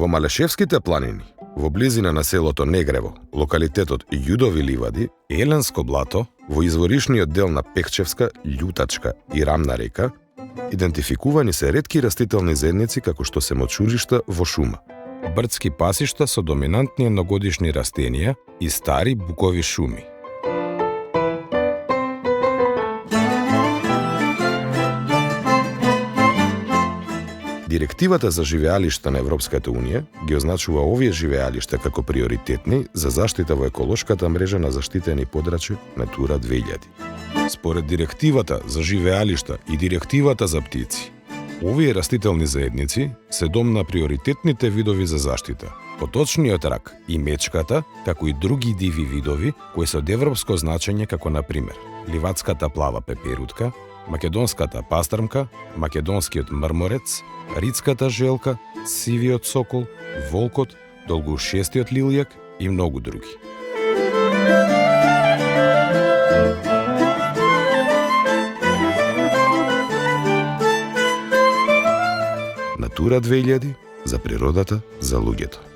Малешевските планини, во близина на селото Негрево, локалитетот Јудови ливади, Еленско блато, во изворишниот дел на Пехчевска, Љутачка и Рамна река, идентификувани се ретки растителни заедници како што се мочуришта во шума, брдски пасишта со доминантни едногодишни растенија и стари букови шуми. Директивата за живеалишта на Европската Унија ги означува овие живеалишта како приоритетни за заштита во еколошката мрежа на заштитени подрачја Натура 2000. Според Директивата за живеалишта и Директивата за птици, овие растителни заедници се дом на приоритетните видови за заштита. Поточниот рак и мечката, како и други диви видови кои се од европско значење како на пример ливадската плава пеперутка, македонската пастрмка, македонскиот мрморец, рицката желка, сивиот сокол, волкот, долгоушестиот лилјак и многу други. Натура 2000 за природата, за луѓето.